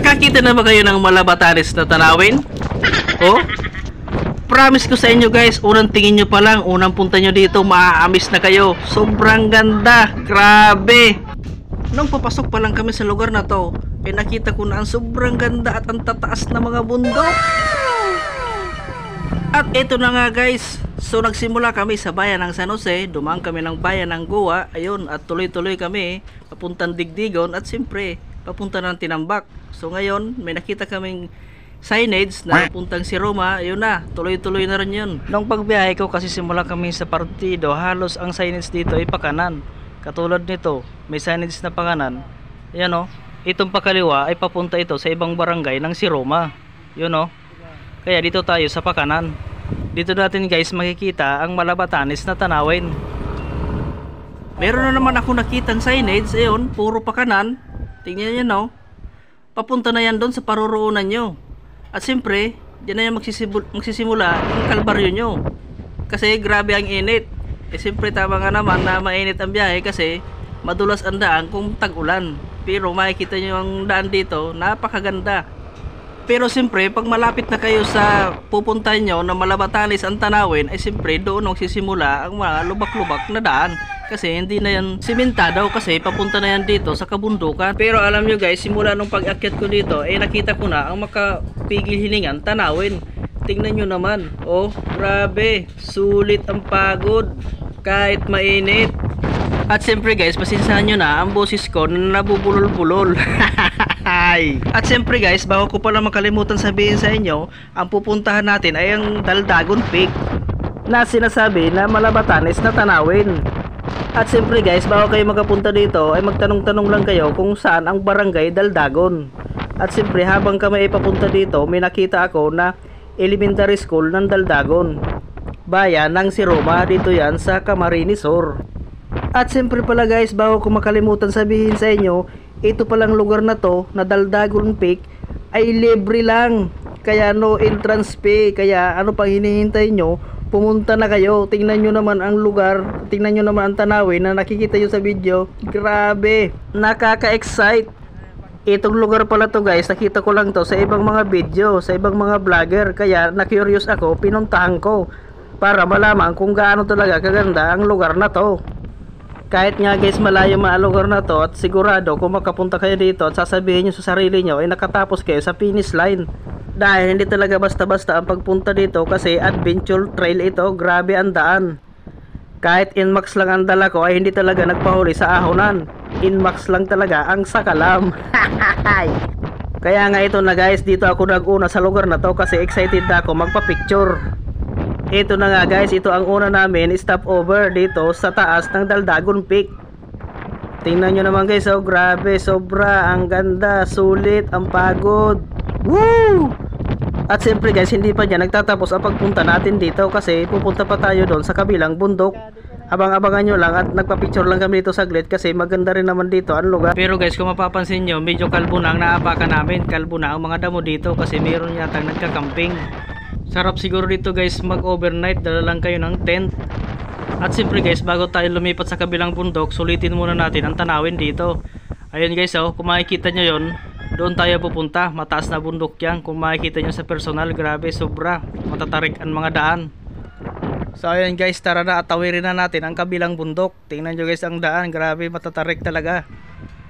Nakakita na ba kayo ng malabatanes na tanawin? Oh? Promise ko sa inyo guys, unang tingin nyo pa lang, unang punta nyo dito, maaamis na kayo. Sobrang ganda, grabe. Nung papasok pa lang kami sa lugar na to, nakita ko na ang sobrang ganda at ang tataas na mga bundok. At ito na nga guys, so nagsimula kami sa bayan ng San Jose, dumaan kami ng bayan ng Goa, ayun, at tuloy-tuloy kami papuntang Digdigon at siyempre papunta ng Tinambak. So ngayon, may nakita kaming signage na puntang si Roma, ayun na, tuloy-tuloy na rin yun. Nung pagbiyahe ko kasi simula kami sa partido, halos ang signage dito ay pakanan. Katulad nito, may signage na pakanan. Ayan o, itong pakaliwa ay papunta ito sa ibang barangay ng si Roma. Yun o, kaya dito tayo sa pakanan. Dito natin guys makikita ang malabatanes na tanawin. Meron na naman ako nakitang signage, ayun, puro pakanan. Tingnan nyo no, papunta na yan doon sa paruroonan nyo. At siyempre, dyan na yan magsisimula ang kalbaryo nyo. Kasi grabe ang init. Siyempre tama nga naman na mainit ang biyahe kasi madulas ang daan kung tag-ulan. Pero makikita nyo ang daan dito, napakaganda. Pero siyempre, pag malapit na kayo sa pupuntahan nyo na Malabatanes ang tanawin, ay siyempre doon magsisimula ang mga lubak-lubak na daan. Kasi hindi na yan simentado kasi papunta na yan dito sa kabundukan. Pero alam nyo guys, simula nung pag-akyat ko dito, nakita ko na ang makapigil hiningan tanawin. Tingnan nyo naman, oh grabe, sulit ang pagod kahit mainit. At siyempre guys, pasensyahan nyo na ang boses ko na nabubulol-bulol. At siyempre guys, bago ko pala makalimutan sabihin sa inyo, ang pupuntahan natin ay ang Daldagon Peak na sinasabi na Malabatanes na tanawin. At siyempre guys, bago kayo makapunta dito ay magtanong-tanong lang kayo kung saan ang barangay Daldagon. At siyempre habang kami ay papunta dito, may nakita ako na elementary school ng Daldagon, bayan ng si Roma. Dito yan sa Camarines Sur. At siyempre pala guys, bago ko makalimutan sabihin sa inyo, ito palang lugar na to na Daldagon Peak ay libre lang, kaya no entrance fee. Kaya ano pang hinihintay nyo, pumunta na kayo. Tingnan nyo naman ang lugar, tingnan nyo naman ang tanawin na nakikita nyo sa video. Grabe, nakaka-excite. Itong lugar pala to guys, nakita ko lang to sa ibang mga video, sa ibang mga vlogger. Kaya na-curious ako, pinuntahan ko para malaman kung gaano talaga kaganda ang lugar na to. Kahit nga guys malayo mga lugar na to, at sigurado kung makapunta kayo dito at sasabihin nyo sa sarili nyo ay nakatapos kayo sa finish line. Dahil hindi talaga basta-basta ang pagpunta dito kasi adventure trail ito, grabe ang daan. Kahit Inmax lang ang dala ko ay hindi talaga nagpahuli sa ahonan. Inmax lang talaga ang sakalam. Kaya nga ito na guys, dito ako nag-una sa lugar na to kasi excited ako magpa-picture. Ito na nga guys, ito ang una namin stopover dito sa taas ng Daldagon Peak. Tingnan nyo naman guys, oh grabe, sobra, ang ganda, sulit, ang pagod. Woo! At siyempre guys, hindi pa dyan nagtatapos ang pagpunta natin dito kasi pupunta pa tayo doon sa kabilang bundok. Abang-abangan nyo lang at nagpa-picture lang kami dito saglit kasi maganda rin naman dito ang lugar. Pero guys, kung mapapansin nyo, medyo kalbo na ang naapakan namin. Kalbo na ang mga damo dito kasi mayroon yatang nagka-camping. Sarap siguro dito guys mag-overnight, dala lang kayo ng tent. At siyempre guys, bago tayo lumipat sa kabilang bundok, sulitin muna natin ang tanawin dito. Ayun guys, oh, kung makikita nyo yon, doon tayo pupunta. Mataas na bundok yan. Kung makikita nyo sa personal, grabe, sobra, matatarik ang mga daan. So ayun guys, tara na at tawirin na natin ang kabilang bundok. Tingnan nyo guys ang daan, grabe, matatarik talaga.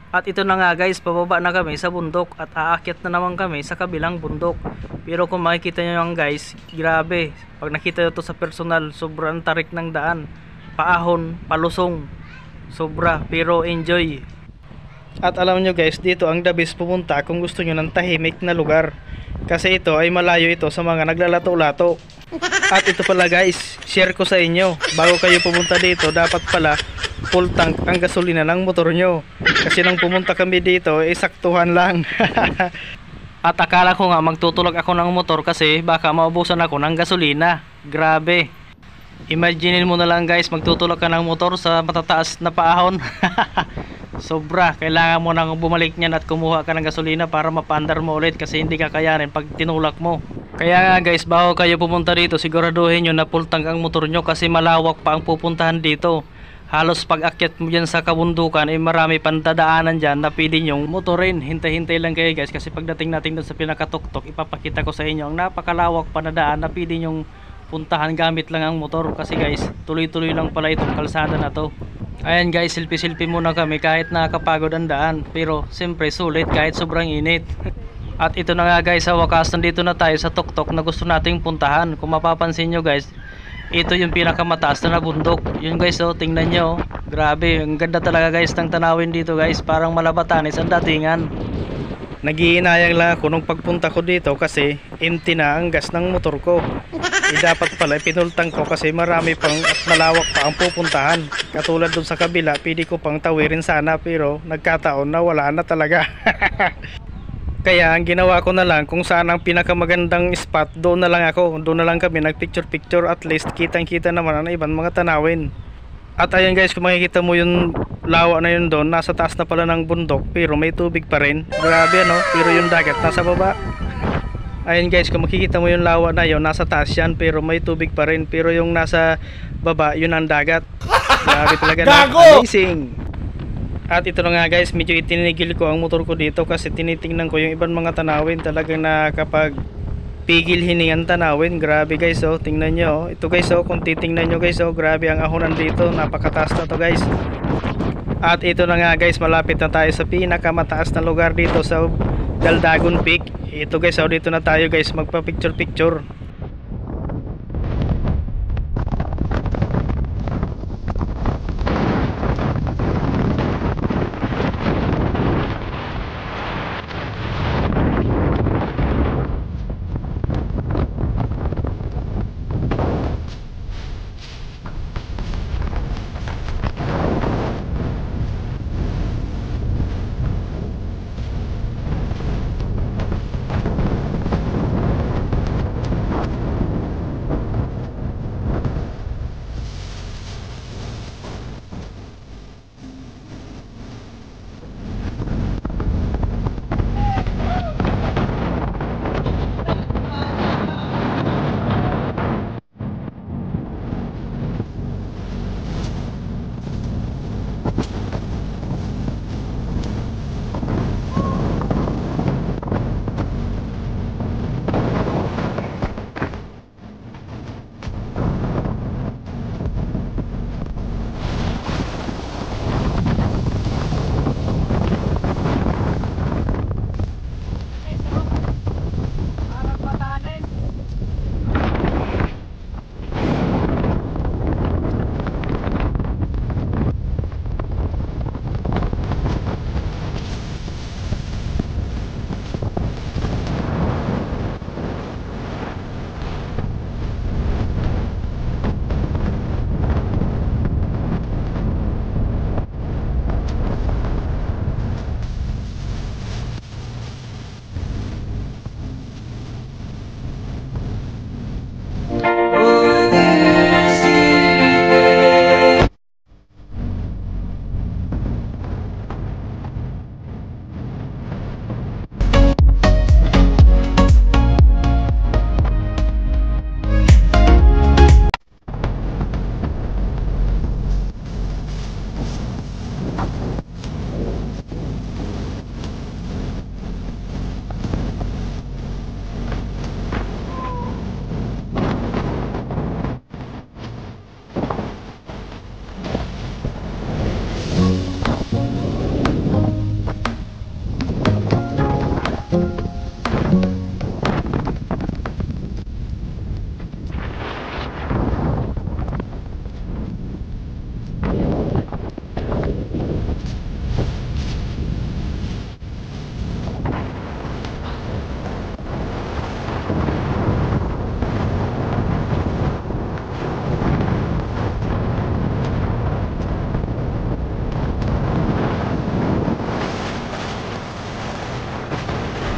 At ito na nga guys, pababa na kami sa bundok at aakyat na naman kami sa kabilang bundok. Pero kung makikita nyo yung guys, grabe, pag nakita nyo to sa personal, sobrang tarik ng daan, paahon, palusong, sobra, pero enjoy. At alam nyo guys, dito ang the best pumunta kung gusto nyo ng tahimik na lugar, kasi ito ay malayo ito sa mga naglalato-lato. At ito pala guys, share ko sa inyo, bago kayo pumunta dito, dapat pala full tank ang gasolina ng motor nyo. Kasi nang pumunta kami dito, saktuhan lang. At akala ko nga magtutulog ako ng motor kasi baka maubusan ako ng gasolina. Grabe. Imaginin mo na lang guys, magtutulog ka ng motor sa matataas na paahon. Sobra, kailangan mo nang bumalik niyan at kumuha ka ng gasolina para mapaandar mo ulit kasi hindi kakayanin pag tinulak mo. Kaya nga guys, bago kayo pumunta dito, siguraduhin nyo na full tank ang motor nyo kasi malawak pa ang pupuntahan dito. halos pag akyat mo dyan sa kabundukan ay marami pantadaanan dyan na pwede nyong motorin. Hintay-hintay lang kayo guys, kasi pagdating natin doon sa pinakatuktok, ipapakita ko sa inyo ang napakalawak pa na daan na pwede nyong puntahan gamit lang ang motor. Kasi guys, tuloy-tuloy lang pala itong kalsada na to. Ayan guys, selfie-selfie muna kami kahit nakakapagod ang daan, pero siyempre sulit kahit sobrang init. At ito na nga guys, sa wakas nandito na tayo sa tuktok na gusto nating puntahan. Kung mapapansin nyo guys, ito yung pinakamataas na bundok. Yun guys, oh, tingnan nyo, grabe, ang ganda talaga guys ng tanawin dito guys, parang Malabatanes ang datingan. Nag-iinayang lang ako nung pagpunta ko dito kasi empty na ang gas ng motor ko. Dapat pala pinultang ko kasi marami pang at malawak pa ang pupuntahan. Katulad dun sa kabila, pwede ko pang tawirin sana, pero nagkataon na wala na talaga. Kaya ang ginawa ko na lang, kung saan ang pinakamagandang spot, doon na lang ako. Doon na lang kami nagpicture-picture, at least kitang-kita naman ang ibang mga tanawin. At ayun guys, kung makikita mo yung lawa na yun doon, nasa taas na pala ng bundok, pero may tubig pa rin. Grabe ano, pero yung dagat nasa baba. Ayun guys, kung makikita mo yung lawa na yun, nasa taas yan, pero may tubig pa rin. Pero yung nasa baba, yun ang dagat. Grabe talaga na, amazing. At ito na nga guys, medyo itinigil ko ang motor ko dito kasi tinitingnan ko yung ibang mga tanawin. Talagang nakakapag pigil hiningan tanawin. Grabe guys, oh, tingnan nyo, oh. Ito guys, oh, kung titingnan nyo guys, oh, grabe ang ahonan dito, napakataas na to guys. At ito na nga guys, malapit na tayo sa pinakamataas na lugar dito sa Galdagon Peak. Ito guys, oh, dito na tayo guys magpa picture picture.